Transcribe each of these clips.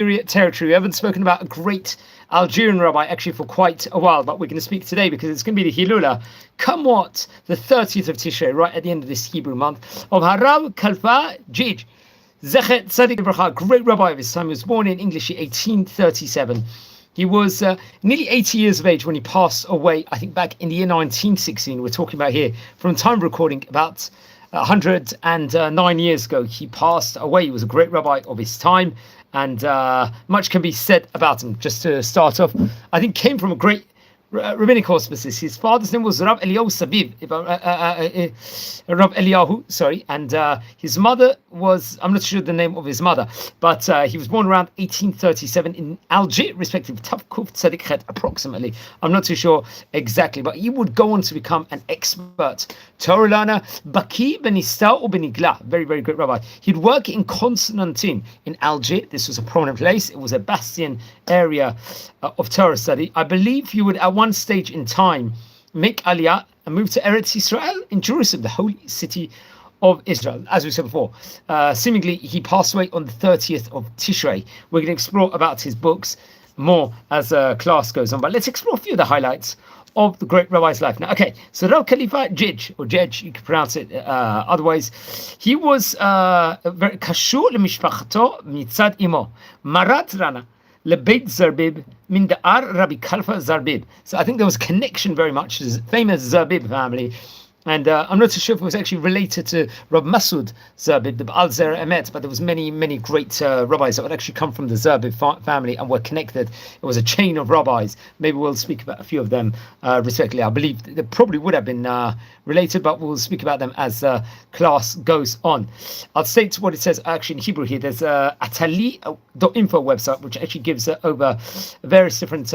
territory. We haven't spoken about a great Algerian rabbi actually for quite a while, but we're going to speak today because it's going to be the Hilula, come what, the 30th of Tishrei, right at the end of this Hebrew month, of Rabbi Kalfa Geg, Zechet Tzadik Bracha, great rabbi of his time. He was born in English in 1837. He was nearly 80 years of age when he passed away, I think back in the year 1916. We're talking about here, from time of recording, about 109 years ago. He passed away. He was a great rabbi of his time, and much can be said about him. Just to start off, I think came from a great rabbinic auspices. His father's name was Rav Eliyahu Sabib, Rav Eliyahu, sorry, and his mother was, I'm not sure the name of his mother, but he was born around 1837 in Algerian, respectively, Tav Kuf Tzadik Chet, approximately. I'm not too sure exactly, but he would go on to become an expert Torah learner, Baki Benistau or Benigla, very, very great rabbi. He'd work in Constantine in Algiers. This was a prominent place. It was a bastion area of Torah study. I believe he would, at one stage in time, make Aliyah and move to Eretz Israel in Jerusalem, the holy city of Israel. As we said before, seemingly he passed away on the 30th of Tishrei. We're going to explore about his books more as class goes on, but let's explore a few of the highlights of the great rabbi's life. Now, okay, so Rabbi Kalfa Geg, or Geg, you can pronounce it otherwise. He was very kashur lemishpachato mitzad imo, marat rana lebeit Zerbib min da'ar Rabbi Kalfa Zerbib. So I think there was a connection very much to the famous Zerbib family. And I'm not so sure if it was actually related to Rab Masud Zerbib, the Baal Zera Emet, but there was many, many great rabbis that would actually come from the Zerbib family and were connected. It was a chain of rabbis. Maybe we'll speak about a few of them respectively. I believe they probably would have been related, but we'll speak about them as class goes on. I'll state what it says actually in Hebrew here. There's atali.info website, which actually gives over various different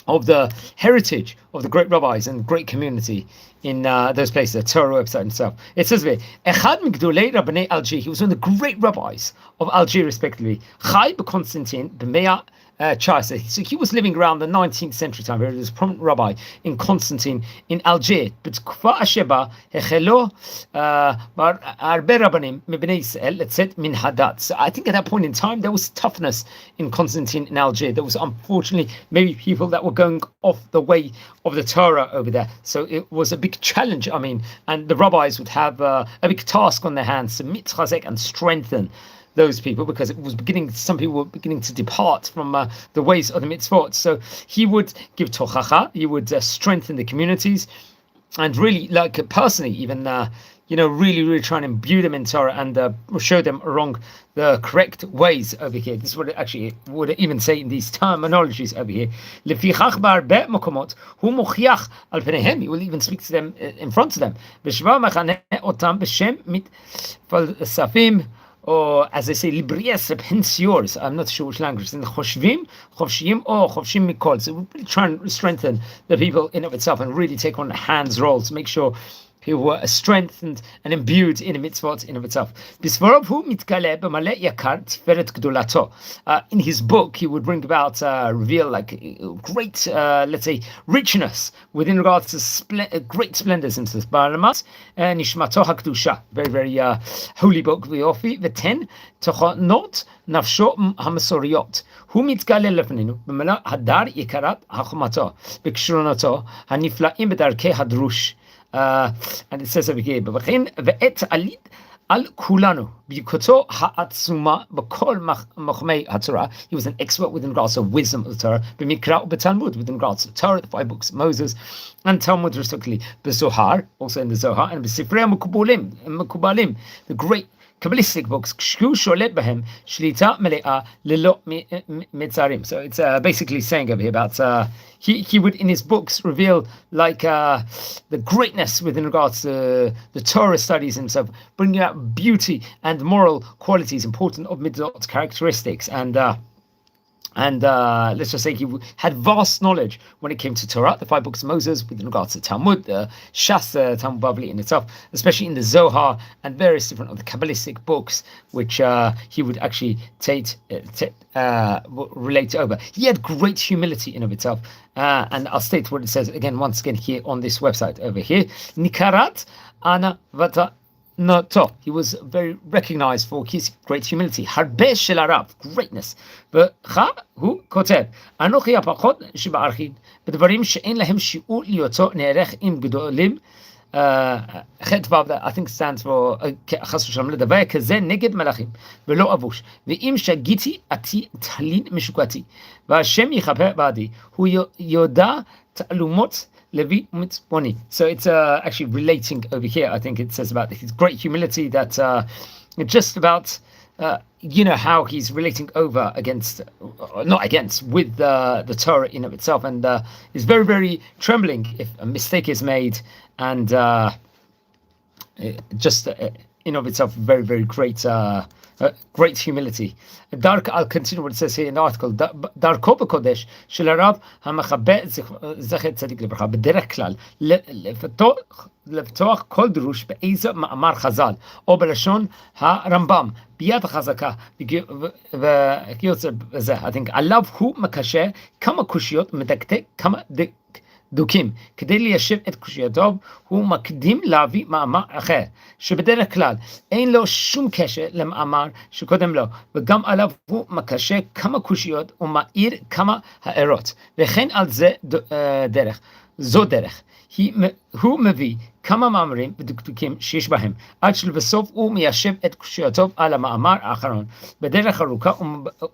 of the heritage of the great rabbis and great community in those places, the Torah website itself. It says here, Echad Migdolei Rabbanei Algiers, he was one of the great rabbis of Algiers, respectively. Chai b'Konstantin b'Mea Chayse. So he was living around the 19th century time. He was a prominent rabbi in Constantine in Algiers. But Kfa Asheba Hechelo Arbe Rabbanim Mibnei Yisrael Letzet Min Hadat. So I think at that point in time there was toughness in Constantine in Algiers. There was unfortunately maybe people that were going off the way of the Torah over there. So it was a big challenge. I mean, and the rabbis would have a big task on their hands to mitzchazek and strengthen those people, because it was some people were beginning to depart from the ways of the mitzvot. So he would give tochacha, he would strengthen the communities, and really, like personally, even really, really try and imbue them in Torah and show them along the correct ways over here. This is what it actually would even say in these terminologies over here. Lefichach ba'arbeh makomot hu mochiach al pneihem. He will even speak to them in front of them. B'shva mechaneh otam b'shem mitfalsafim, or as they say, libries pensiors. I'm not sure which language. In choshvim, chovshim, or chovshim mikol. So we really try and strengthen the people in of itself and really take on a hands role to make sure people were strengthened and imbued in the mitzvot in of itself. In his book, he would bring about, reveal like great, let's say, richness within regards to great splendors into this. Nishmato HaKdusha, very, very holy book. V'ten tochonot nafsho hamasoriot. Hu mitgale lefninu b'mala hadar yikarat hachmato b'kshronato haniflaim b'darkei hadrush. And it says over here, al kulanu b'yukoto ha'atzuma b'kol machmei haTorah. He was an expert within regards to wisdom of the Torah, b'mikra u'b'talmud, within regards to Torah, the 5 books, Moses, and Talmud respectively, b'Zohar, also in the Zohar, and b'Sifrei Mekubalim, the great Kabbalistic books. So it's basically saying over here about he would in his books reveal like the greatness within regards to the Torah studies himself, bringing out beauty and moral qualities important of midot characteristics, and let's just say he had vast knowledge when it came to Torah, the 5 books of Moses, with regards to Talmud, the Shas, Talmud Bavli in itself, especially in the Zohar and various different of the Kabbalistic books, which he would actually relate over. He had great humility in of itself, and I'll state what it says again, once again, here on this website over here. Nikarat ana vata Kadnoto. He was very recognized for his great humility. Harbe shel harav, greatness. וכך הוא כותב, אנוכי הפחות שבארכין, בדברים שאין להם שיעור להיותו נערך עם גדולים, חטא ו' I think stands for חס ושלום לדבר כזה נגד מלאכים ולא אבוש, ואם שגיתי עתי תלין משוקתי, והשם יכפר בעדי, הוא יודע תעלומות Levi Mitzvoni. So it's actually relating over here. I think it says about his great humility that just about how he's relating over against, not against, with the Torah in of itself, and is very, very trembling if a mistake is made, and just in of itself very, very great. Great humility. I'll continue what it says here in the article. דרכו בקודש של הרב המכבה זכר צדיק לברכה בדרך כלל לפתוח כל דרוש באיזה מאמר חז"ל או בלשון הרמב"ם ביד החזקה וכיוצא בזה. I think עליו הוא מקשר כמה קושיות מדקדק כמה דוקים. כדי ליישב את קושייתו, הוא מקדים להביא מאמר אחר, שבדרך כלל אין לו שום קשר למאמר שקודם לו, וגם עליו הוא מקשר כמה קושיות ומאיר כמה הערות, וכן על זה דרך. זו דרך. הוא מביא כמה מאמרים ודקדוקים שיש בהם, עד שלבסוף הוא מיישב את קושייתו על המאמר האחרון, בדרך ארוכה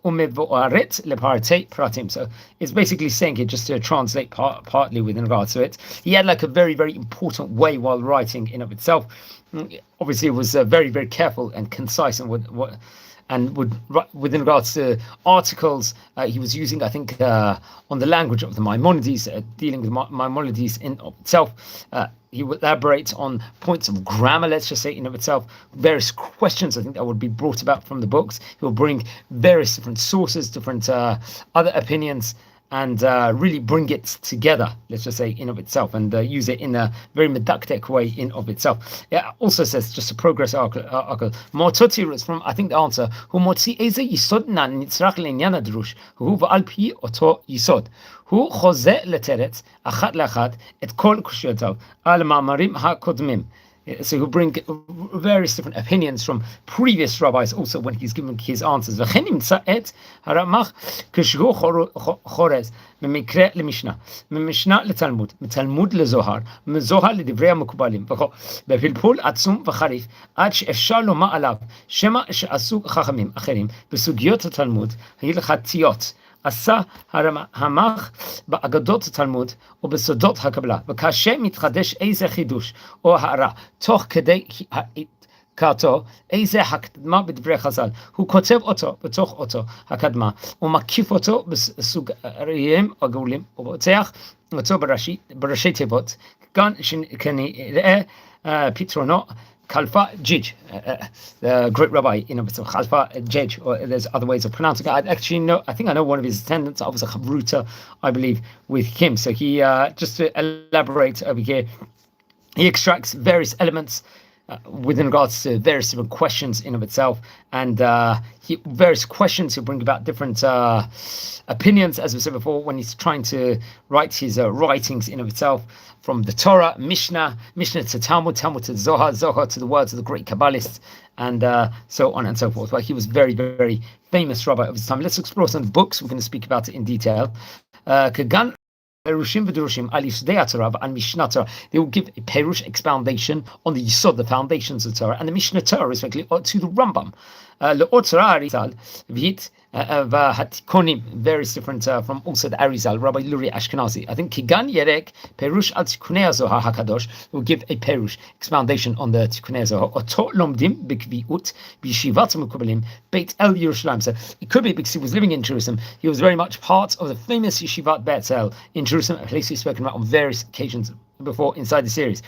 ומבוארת לפרטי פרטים. So it's basically saying it just to translate partly with regards to it. He had like a very, very important way while writing in of itself. Obviously it was very, very careful and concise and with regards to articles, he was using, I think, on the language of the Maimonides, dealing with Maimonides in of itself. He would elaborate on points of grammar, let's just say, in of itself, various questions, I think, that would be brought about from the books. He will bring various different sources, different other opinions, and really bring it together, let's just say, in of itself, and use it in a very medactic way in of itself. It also says, just to progress article, Mototi from, I think the answer, hu motzi eze yisod na nitzrach le'inyan הדרוש, hu ועל פי אותו יסוד. הוא חוזה לתרץ, אחת לאחת, את כל קושיותיו, על מאמרים הקודמים. So he'll bring various different opinions from previous rabbis also when he's giving his answers. וכן נמצא את הרמ"ח כשהוא חורז ממקרא למשנה, ממשנה לתלמוד, מתלמוד לזוהר, מזוהר לדברי המקובלים, בפלפול עצום וחריף, עד שאפשר לומר עליו שמא שעשו חכמים אחרים בסוגיות התלמוד ההלכתיות. עשה הרמ"ח באגדות התלמוד ובסודות הקבלה, וכאשר מתחדש איזה חידוש או הערה תוך כדי התקרתו איזה הקדמה בדברי חז"ל, הוא כותב אותו בתוך אותו הקדמה ומקיף אותו בסוגריים עגולים ופותח אותו בראשי תיבות, כאן שנראה פתרונו Kalpha Geg, the great rabbi in Kalpha Geg, or there's other ways of pronouncing it. I think I know one of his attendants. I was a chavruta, I believe, with him. So he, just to elaborate over here, he extracts various elements with regards to various different questions in of itself, and various questions he'll bring about different opinions, as we said before, when he's trying to write his writings in of itself, from the Torah, Mishnah to Talmud, Talmud to Zohar, Zohar to the words of the great Kabbalists, and so on and so forth. But he was very, very famous rabbi of his time. Let's explore some books. We're going to speak about it in detail. Kagan Perushim v'Durushim al Yisodei Torah and Mishnah Torah. They will give a Perush explanation on the Yisod, the foundations of Torah, and the Mishnah Torah, respectively, to the Rambam. Le'ot Torah Arizal v'hit v'hatikonim, various different from also the Arizal, Rabbi Luri Ashkenazi. I think Kigan Yerek Perush al Tikunei Zohar Hakadosh will give a Perush explanation on the Tikunei Zohar. Oto lomdim b'kviut b'yeshivat mekubalim Beit El Yerushalayim. So it could be because he was living in Jerusalem. He was very much part of the famous yeshivat Beit El in Jerusalem, a place we've spoken about on various occasions before inside the series.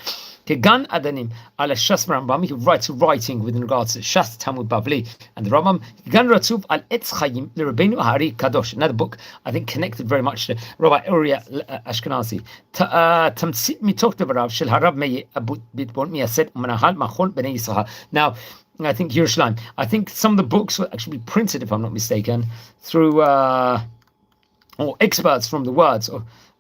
Kegan Adanim ala Shas Rambam, he writes writing with regards to Shas Talmud Bavli and the Rambam. Kegan Ratzuv al Etz Chaim LeRabbeinu Hari Kadosh, another book I think connected very much to Rabbi Uriah Ashkenazi. Tamtzit mitok devarav shel Harav Meir Abut Bitbon Miyased Umanahal Machon Bnei Yisrael. Now, I think Yerushalayim. I think some of the books were actually printed, if I'm not mistaken, through or experts from the words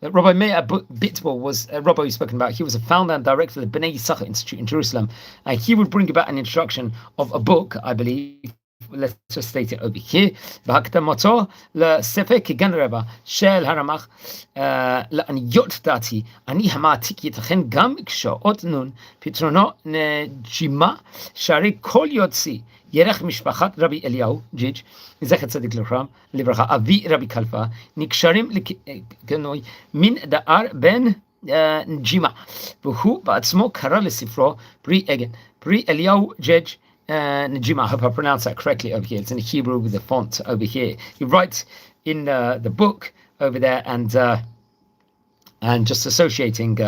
Rabbi Meir Bitbol was a rabbi we've spoken about. He was a founder and director of the Bnei Yisachar Institute in Jerusalem. And he would bring about an introduction of a book, I believe. Let's just state it over here. בהקדמתו לספר כגן רבע של הרמ"ח לעניות דעתי, אני המעתיק ייתכן גם כשעות נון, פתרונו נג'ימה, שהרי כל יוציא ירך משפחת רבי אליהו, ג'יג' זכר צדיק לברכה, אבי רבי כלפא, נקשרים לכנוי מן דאר בן נג'ימה, והוא בעצמו קרא לספרו פרי אגן, פרי אליהו ג'יג' Najima, I hope I pronounced that correctly over here. It's in Hebrew with the font over here. He writes in the book over there and just associating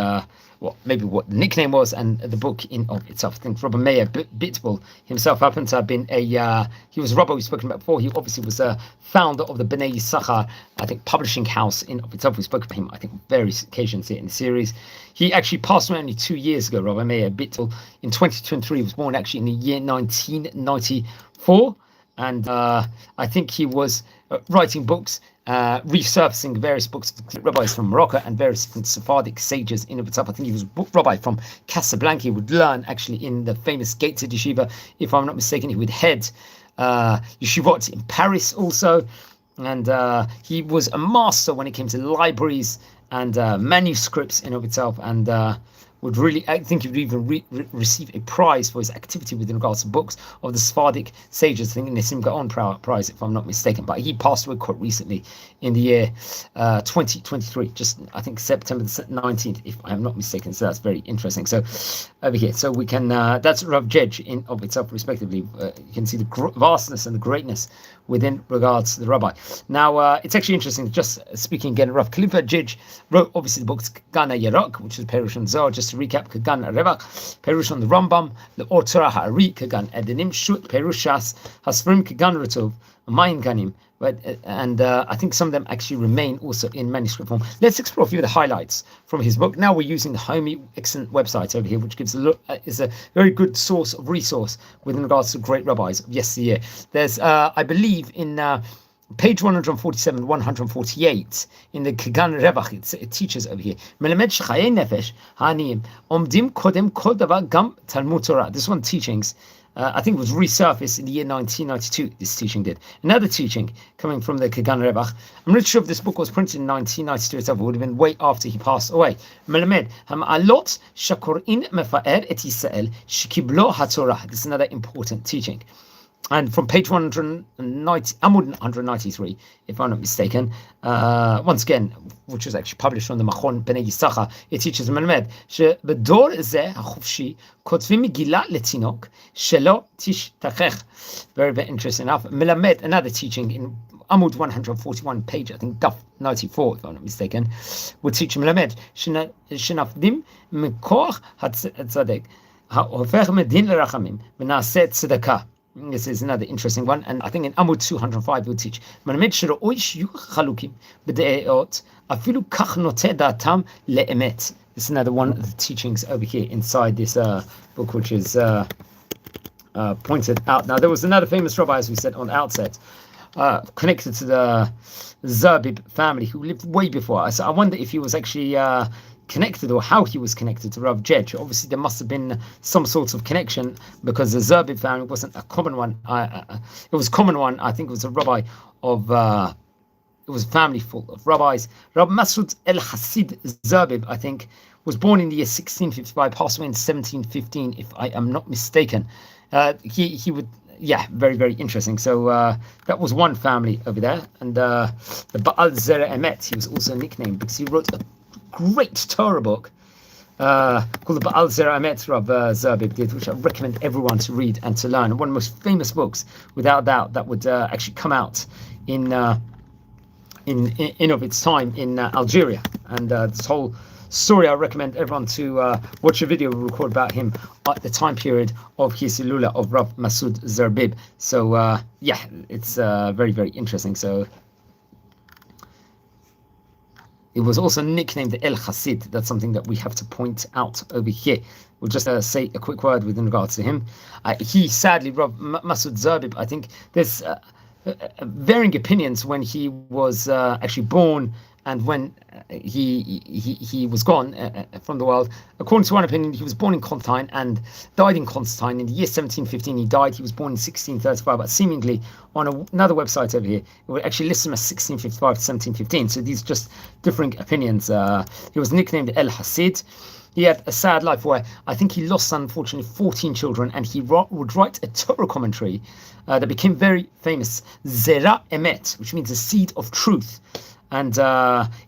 maybe what the nickname was and the book in of itself. I think Rabbi Meir Bitbol himself happened to have been he was a rabbi we've spoken about before. He obviously was a founder of the Bnei Yisachar, I think, publishing house in of itself. We spoke about him, I think, various occasions here in the series. He actually passed away only 2 years ago, Rabbi Meir Bitbol. In 2023, he was born actually in the year 1994. And I think he was writing books, resurfacing various books of rabbis from Morocco and various different Sephardic sages in of itself. I think he was a book rabbi from Casablanca. He would learn actually in the famous Gates of Yeshiva. If I'm not mistaken, he would head yeshivot in Paris also. And he was a master when it came to libraries and manuscripts in of itself. And would really, I think he would even receive a prize for his activity with regards to books of the Sephardic sages. I think the Nissim Gaon prize, if I'm not mistaken. But he passed away quite recently in the year 2023, just I think September 19th, if I'm not mistaken. So that's very interesting. So over here, so we can, that's Rav Jej in of itself, respectively. You can see the vastness and the greatness within regards to the rabbi. Now, it's actually interesting, just speaking again, Rav Kalfa Geg wrote obviously the books Gana Yerok, which is Perush on Zohar. Just to recap, Kagan Revach, Perush on the Rambam, the Or Torah Ha'ari, Kagan Edenim, Shut, Perushas, Hasfrim, Kagan Ratov, Mayin Ganim. But, and I think some of them actually remain also in manuscript form. Let's explore a few of the highlights from his book. Now we're using the Homey excellent website over here, which gives is a very good source of resource with regards to great rabbis of yesteryear. There's, I believe, in page 147, 148 in the Kagan Revach, it teaches over here. This one teachings. I think it was resurfaced in the year 1992, this teaching did. Another teaching coming from the Kagan Rebach. I'm not sure if this book was printed in 1992 itself, it would have been way after he passed away. Melamed, Ham'alot Shakorin Mefa'er et Yisrael Shikiblo HaTorah. This is another important teaching. And from page 190, Amud 193, if I'm not mistaken, once again, which was actually published on the Machon Bnei Yisachar, it teaches Melamed, שבדור זה החופשי כותבים מגילה לתינוק שלא תשתכח. Very, very interesting enough. Melamed, another teaching in Amud 141, page, I think, Daf 94, if I'm not mistaken, would teach Melamed, שנפדים מכוח הצדק, ההופך מדין לרחמים, ונעשה צדקה. This is another interesting one, and I think in Amud 205 we'll teach. This is another one of the teachings over here inside this book, which is pointed out. Now, there was another famous rabbi, as we said on the outset, connected to the Zerbib family, who lived way before us. So I wonder if he was actually connected, or how he was connected to Rav Jej. Obviously, there must have been some sort of connection, because the Zerbib family wasn't a common one. It was a common one. I think it was a rabbi of, it was a family full of rabbis. Rab Masud El Hasid Zerbib, I think, was born in the year 1655, passed away in 1715, if I am not mistaken. He would, yeah, very, very interesting. So that was one family over there. And the Baal Zera Emet, he was also nicknamed because he wrote a great Torah book called the Baal Zera Emet, Rav Zerbib did, which I recommend everyone to read and to learn. One of the most famous books, without doubt, that would actually come out in of its time in Algeria. And this whole story, I recommend everyone to watch a video we record about him at the time period of his Hilula of Rav Masud Zerbib. So yeah, it's very, very interesting. So it was also nicknamed the El Hasid. That's something that we have to point out over here. We'll just say a quick word with regards to him. He sadly, Rav Masud Zerbib, I think there's varying opinions when he was actually born and when he was gone from the world, according to one opinion, he was born in Constantine and died in Constantine in the year 1715. He died. He was born in 1635, but seemingly on another website over here, it would actually list him as 1655 to 1715. So these are just differing opinions. He was nicknamed El Hasid. He had a sad life where I think he lost, unfortunately, 14 children, and he would write a Torah commentary that became very famous, Zera Emet, which means the seed of truth. And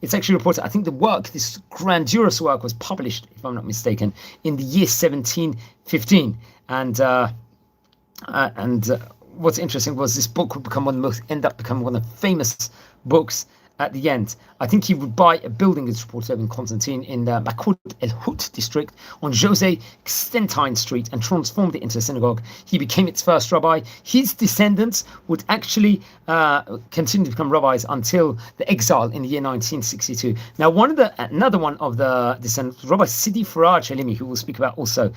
it's actually reported, I think this grandiose work was published, if I'm not mistaken, in the year 1715. And what's interesting was this book would end up becoming one of the famous books at the end. I think he would buy a building, it's reported, in Constantine in the Makut El Hut district on Jose Constantine Street and transformed it into a synagogue. He became its first rabbi. His descendants would actually continue to become rabbis until the exile in the year 1962. Now, another one of the descendants, Rabbi Sidi Faraj Halimi, who we'll speak about also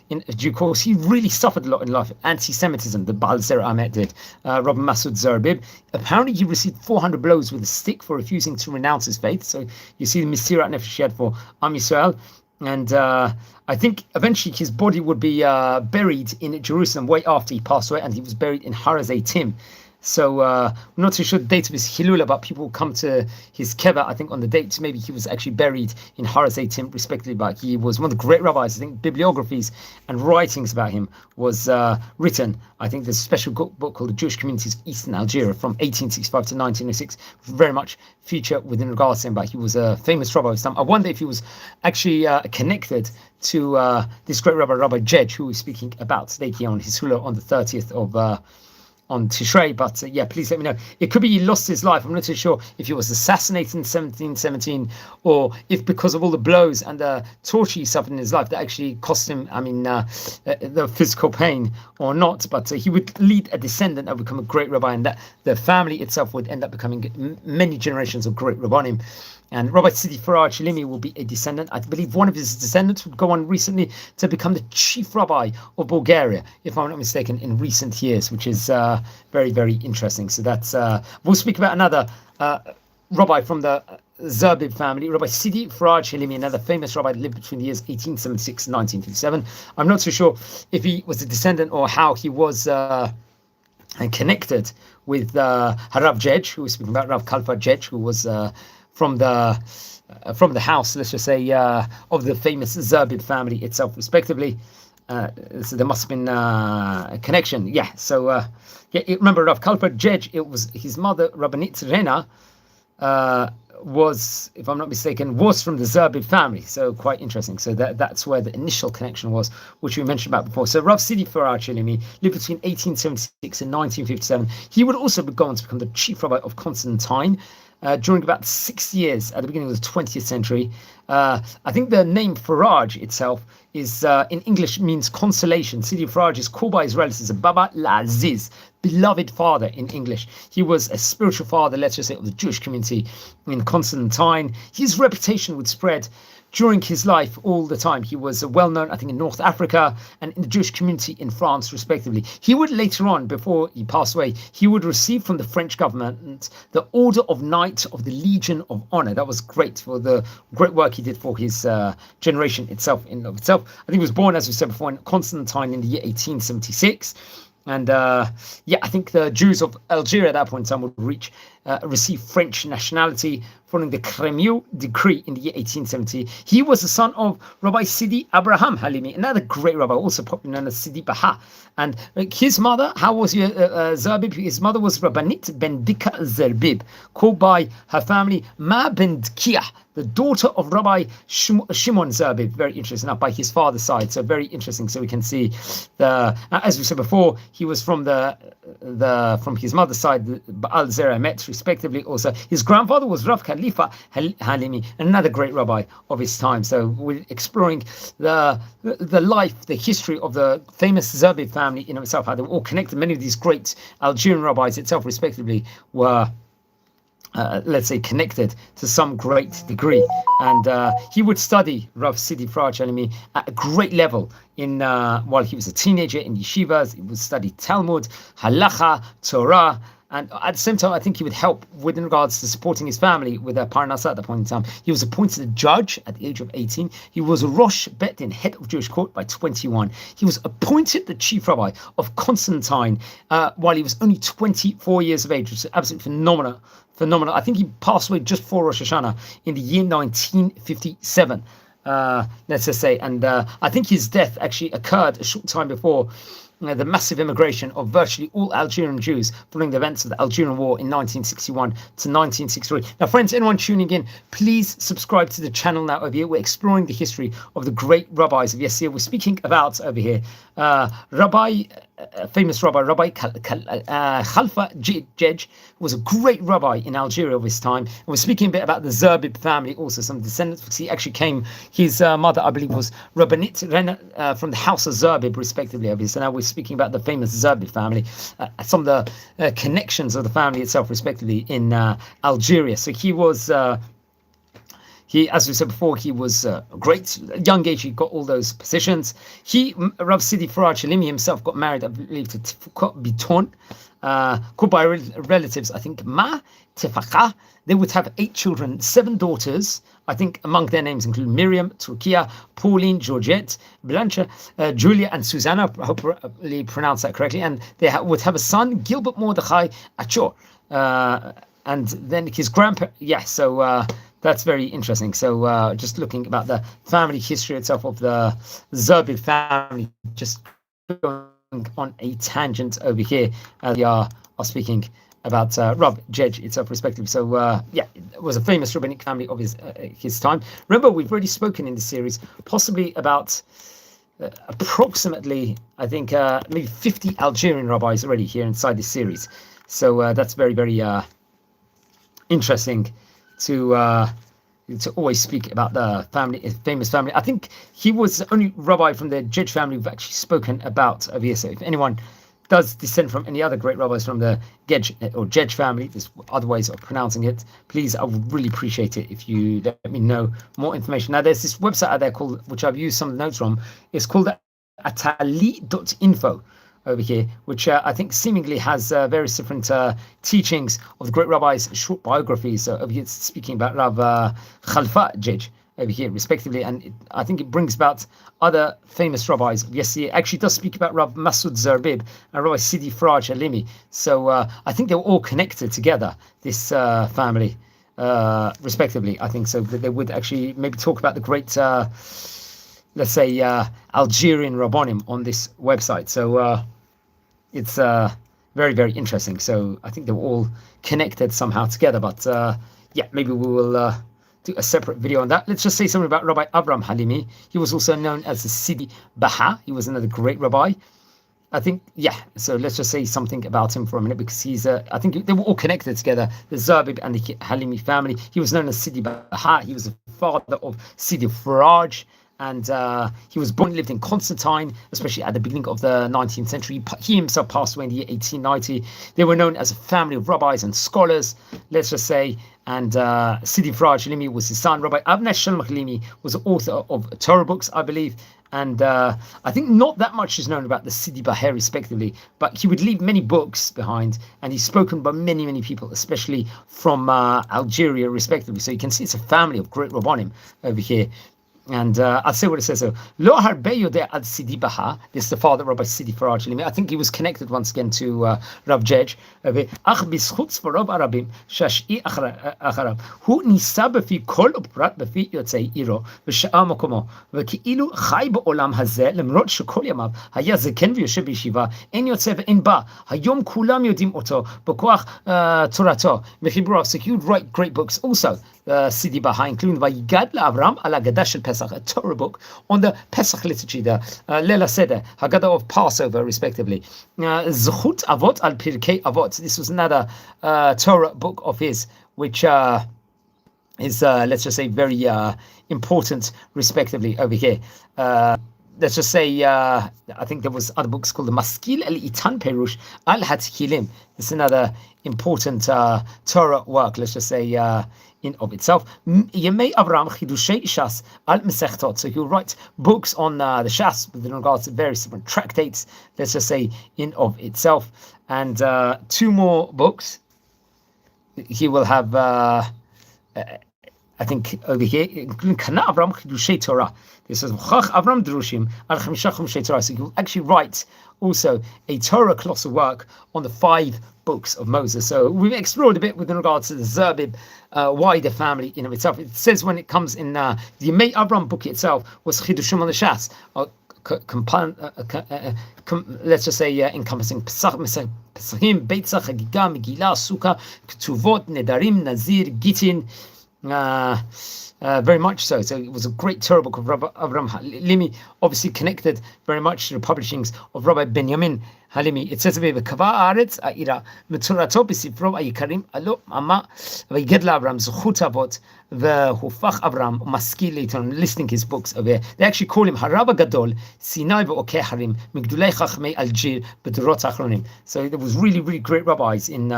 in due course, he really suffered a lot in life. Anti-Semitism, the Baal Zera Ahmet did. Rabbi Masoud Zerbib, apparently he received 400 blows with a stick for refusing to renounce his faith. So you see the Mesirat Nefesh he had for Am Yisrael. And I think eventually his body would be buried in Jerusalem way after he passed away, and he was buried in Har HaZeitim. So I'm not too sure the date of his Hilula, but people come to his Keva, I think, on the date. Maybe he was actually buried in Har HaZeitim, respectively, but he was one of the great rabbis. I think bibliographies and writings about him was written. I think there's a special book called The Jewish Communities of Eastern Algeria from 1865 to 1906, very much feature within regards to him, but he was a famous rabbi of his time. I wonder if he was actually connected to this great rabbi, Rabbi Geg, who we're speaking about today here on his Hula on the 30th of on Tishrei, but please let me know. It could be he lost his life. I'm not too sure if he was assassinated in 1717 or if because of all the blows and the torture he suffered in his life that actually cost him, the physical pain or not. But he would lead a descendant that would become a great rabbi, and that the family itself would end up becoming many generations of great rabbanim. And Rabbi Sidi Faraj Halimi will be a descendant. I believe one of his descendants would go on recently to become the chief rabbi of Bulgaria, if I'm not mistaken, in recent years, which is very, very interesting. So that's we'll speak about another rabbi from the Zerbib family, Rabbi Sidi Faraj Halimi, another famous rabbi that lived between the years 1876 and 1957. I'm not too sure if he was a descendant or how he was connected with Harav Geg, who was speaking about, Rav Kalfa Geg, who was from the house, let's just say, of the famous Zerbib family itself, respectively. So there must have been a connection. Remember Rav Kalfa Geg, it was his mother, Rabbanit Rena, was, if I'm not mistaken, was from the Zerbib family. So quite interesting. So that's where the initial connection was, which we mentioned about before. So Rav Sidi Faraj Halimi lived between 1876 and 1957. He would also go on to become the chief rabbi of Constantine during about 6 years at the beginning of the 20th century. I think the name Faraj itself is in English means consolation. Sidi Faraj is called by his relatives as Baba Laziz, beloved father in English. He was a spiritual father, let's just say, of the Jewish community in Constantine. His reputation would spread during his life all the time. He was well known, I think, in North Africa and in the Jewish community in France, respectively. He would later on, before he passed away, he would receive from the French government the Order of Knight of the Legion of Honor. That was great for the great work he did for his generation itself. I think he was born, as we said before, in Constantine in the year 1876. And I think the Jews of Algeria at that point in time would receive French nationality following the Crémieux decree in the year 1870. He was the son of Rabbi Sidi Abraham Halimi, another great rabbi, also popularly known as Sidi Baha. And his mother, how was Zerbib? His mother was Rabbanit Bendika Zerbib, called by her family Ma Bendkia, the daughter of Rabbi Shimon Zerbib. Very interesting. Now, by his father's side, so very interesting. So we can see as we said before, he was from from his mother's side, the Baal Zera Met, respectively. Also, his grandfather was Rav Kalfa Halimi, another great rabbi of his time. So we're exploring the life, the history of the famous Zerbib family in itself, how they were all connected. Many of these great Algerian rabbis itself, respectively, were let's say, connected to some great degree. And he would study Rav Sidi Faraj Halimi at a great level while he was a teenager in yeshivas. He would study Talmud, Halacha, Torah, And at the same time, I think he would help with in regards to supporting his family with their parnasa at the point in time. He was appointed a judge at the age of 18. He was a Rosh Bet Din, head of Jewish court, by 21. He was appointed the chief rabbi of Constantine while he was only 24 years of age, which is absolutely phenomenal. I think he passed away just before Rosh Hashanah in the year 1957. Let's just say, and I think his death actually occurred a short time before the massive immigration of virtually all Algerian Jews following the events of the Algerian War in 1961 to 1963. Now, friends, anyone tuning in, please subscribe to the channel now over here. We're exploring the history of the great rabbis of yesteryear. We're speaking about over here famous Rabbi Kalfa Geg was a great rabbi in Algeria of his time. And we're speaking a bit about the Zerbib family, also some descendants, because he actually came, his mother, I believe, was Rabbinit from the house of Zerbib, respectively, of his. So now we're speaking about the famous Zerbib family, some of the connections of the family itself, respectively, in Algeria. So he was... as we said before, he was great. At a young age, he got all those positions. Rav Sidi Faraj Halimi himself got married, I believe, to Tifukot Biton, called by relatives, I think, Ma Tefaka. They would have 8 children, 7 daughters. I think among their names include Miriam, Turkiya, Pauline, Georgette, Blanche, Julia, and Susanna. Hopefully pronounced that correctly. And they would have a son, Gilbert Mordechai Achor. And then his grandparents, that's very interesting. So just looking about the family history itself of the Zerbib family, just going on a tangent over here. We are speaking about Rav Geg itself, respectively. So it was a famous rabbinic family of his time. Remember, we've already spoken in this series, possibly about approximately, I think, maybe 50 Algerian rabbis already here inside this series. So that's very, very interesting to always speak about the famous family. I think he was the only rabbi from the Geg family we've actually spoken about over here. So if anyone does descend from any other great rabbis from the Geg or Geg family, there's other ways of pronouncing it, please, I would really appreciate it if you let me know more information. Now, there's this website out there called, which I've used some of the notes from, it's called atali.info. Over here, which I think seemingly has various different teachings of the great rabbis, short biographies. So over here, it's speaking about Rav Kalfa Geg over here, respectively, and I think it brings about other famous rabbis. Yes, it actually does speak about Rav Masud Zerbib and Rabbi Sidi Faraj Halimi. So I think they were all connected together, this family, respectively. I think so that they would actually maybe talk about the great. Let's say Algerian Rabbonim on this website. So it's very, very interesting. So I think they were all connected somehow together. But maybe we will do a separate video on that. Let's just say something about Rabbi Avraham Halimi. He was also known as the Sidi Baha. He was another great rabbi. I think, so let's just say something about him for a minute, because he's, I think they were all connected together, the Zerbib and the Halimi family. He was known as Sidi Baha. He was the father of Sidi Faraj. And he was born and lived in Constantine, especially at the beginning of the 19th century. He himself passed away in the year 1890. They were known as a family of rabbis and scholars, let's just say. And Sidi Faraj Halimi was his son. Rabbi Avner Shalom Halimi was the author of Torah books, I believe. And I think not that much is known about the Sidi Baher, respectively. But he would leave many books behind. And he's spoken by many, many people, especially from Algeria, respectively. So you can see it's a family of great rabbonim over here. And I'll say what it says. So, Lo harbe yodeh ad Sidi Baha. This is the father of Rabbi Sidi Faraj Halimi. I think he was connected once again to Rav Geg. Ach b'zchut svarov arabim shash'i acharab. Hu nisa b'fi kol uprat b'fi yotzei iro v'sha'a makomo v'ki'ilu chai ba'olam hazeh lemrot shekol yamav haya zeken v'yoshev b'yeshiva en yotzei ve'en ba hayom kulam yodim oto b'koach torato v'chiburav. So he would write great books also. Sidi Baha, including Vayigad LaAvram al Haggadah shel Pesach, a Torah book on the Pesach liturgy, the Leila Seder, Haggadah of Passover, respectively. Zechut Avot al Pirkei Avot. This was another Torah book of his, which is, let's just say, very important, respectively, over here. let's just say, I think there was other books called the Maskil El Itan Perush Al Hatkilim. It's another important Torah work, let's just say, in of itself. Yemei Avram Chidushei Shas Al Mesechtot. So he'll write books on the Shas with regards to various different tractates, let's just say, in of itself. And 2 more books. He will have, I think, over here, including Kana Avram Chidushei Torah. This says Avram Drushim Al Chamisha Chumshei Torah. So he'll actually write also a Torah colossal work on the 5 books of Moses. So we've explored a bit with regards to the Zerbib wider family in of itself. It says when it comes in the Yemei Avram book itself was Chidushim on the Shas. Let's just say encompassing Pesachim, Beitzah, Chagiga, Megillah, Sukkah, Ketuvot, Nedarim, Nazir, Gittin. Very much so. So it was a great Torah book of Rabbi Avram Halimi, obviously connected very much to the publishings of Rabbi Benjamin Halimi. It says over here, Kava Aretz Aira Meturato B'Sifro Ayikarim Alo Mama V'Yigedla Avram Zuchut Avot V'Hufach Avram Maskil. Later on, listening his books over here, they actually call him Haraba Gadol Sinai V'Okeh Harim Migdulei Chachmei Algerian B'Dorot Achronim. So there was really, really great rabbis in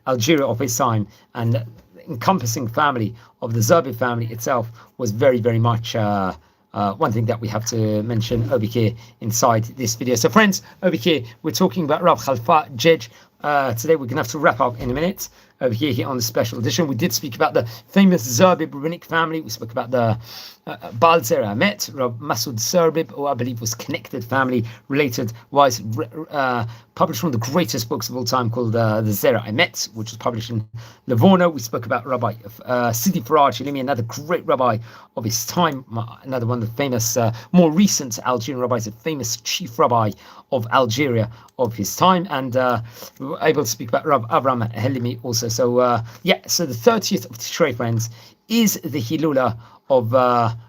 Algeria of his time, and encompassing family of the Zerbib family itself was very, very much one thing that we have to mention over here inside this video. So friends, over here we're talking about Rabbi Kalfa Geg. Today we're going to have to wrap up in a minute over here on the special edition. We did speak about the famous Zerbib rabbinic family. We spoke about the Baal Zera Amet, Rav Masud Zerbib, who I believe was connected family, related, was published one of the greatest books of all time called the Zera Amet, which was published in Livorno. We spoke about Rabbi Sidi Faraj Hilimi, another great rabbi of his time, another one of the famous, more recent Algerian rabbis, a famous chief rabbi of Algeria of his time, and we were able to speak about Rav Avram Helimi also. So so the 30th of Tishrei, friends, is the Hilula of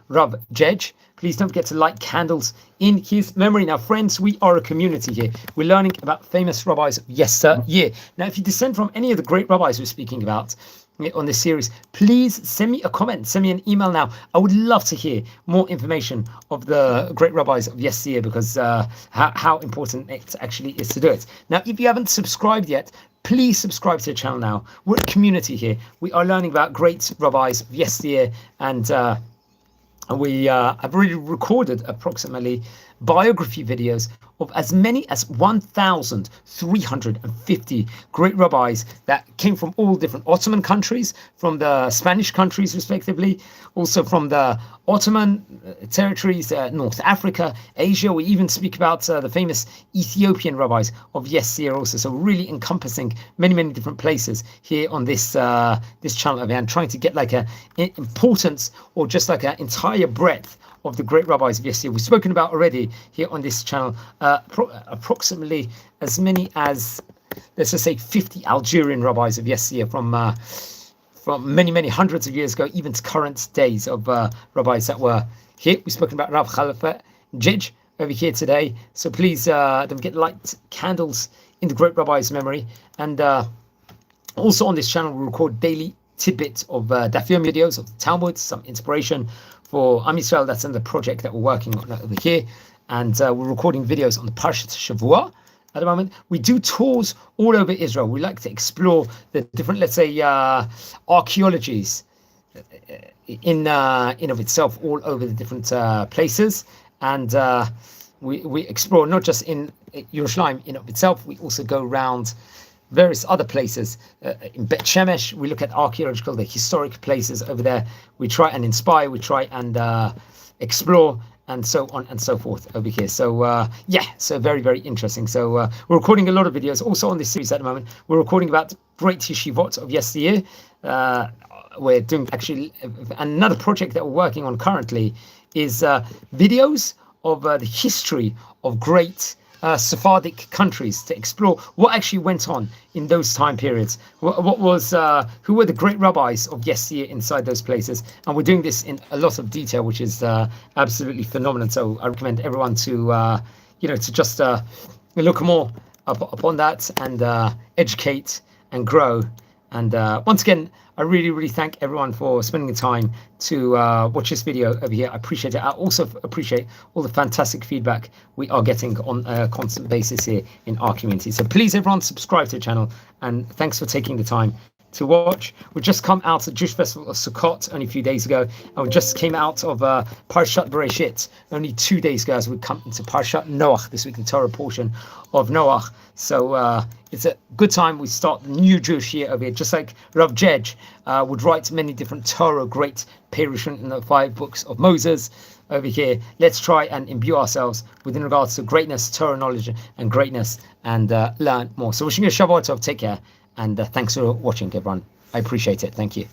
Rav Geg. Please don't forget to light candles in his memory. Now, friends, we are a community here. We're learning about famous rabbis of yesteryear. Now, if you descend from any of the great rabbis we're speaking about on this series, please send me a comment, send me an email now. I would love to hear more information of the great rabbis of yesteryear, because how important it actually is to do it. Now, if you haven't subscribed yet, please subscribe to the channel now. We're a community here. We are learning about great rabbis of yesteryear, and we have already recorded approximately biography videos of as many as 1,350 great rabbis that came from all different Ottoman countries, from the Spanish countries respectively, also from the Ottoman territories, North Africa, Asia. We even speak about the famous Ethiopian rabbis of yesteryear also. So really encompassing many, many different places here on this this channel over here, and trying to get like an importance or just like an entire breadth of the great rabbis of yesteryear. We've spoken about already here on this channel approximately as many as, let's just say, 50 Algerian rabbis of yesteryear, from many, many hundreds of years ago, even to current days, of rabbis that were here. We've spoken about Rabbi Kalfa Geg over here today. So please don't forget to light candles in the great rabbi's memory. And also on this channel, we record daily tidbits of Daf Yomi videos of the Talmud, some inspiration for Am Yisrael. That's in the project that we're working on over here. And we're recording videos on the Parshat Shavua at the moment. We do tours all over Israel. We like to explore the different, let's say, archaeologies in of itself all over the different places. And we explore not just in Yerushalayim in of itself. We also go around various other places. In Bet Shemesh, we look at archaeological, the historic places over there. We try and inspire, we try and explore, and so on and so forth over here. So so very, very interesting. So we're recording a lot of videos also on this series at the moment. We're recording about great yeshivot of yesteryear. We're doing actually another project that we're working on currently is videos of the history of great Sephardic countries, to explore what actually went on in those time periods. What was who were the great rabbis of yesteryear inside those places? And we're doing this in a lot of detail, which is absolutely phenomenal. So I recommend everyone to to just look more upon that and educate and grow And once again, I really, really thank everyone for spending the time to watch this video over here. I appreciate it. I also appreciate all the fantastic feedback we are getting on a constant basis here in our community. So please, everyone, subscribe to the channel, and thanks for taking the time to watch. We just come out of the Jewish festival of Sukkot only a few days ago, and we just came out of Parshat Bereshit only 2 days ago, as we come into Parshat Noach this week, the Torah portion of Noach. So it's a good time we start the new Jewish year over here, just like Rav Geg would write many different Torah great perushim in the 5 books of Moses. Over here, let's try and imbue ourselves within regards to greatness, Torah knowledge, and greatness, and learn more. So wishing you a Shabbat Tov, take care. And thanks for watching, everyone. I appreciate it. Thank you.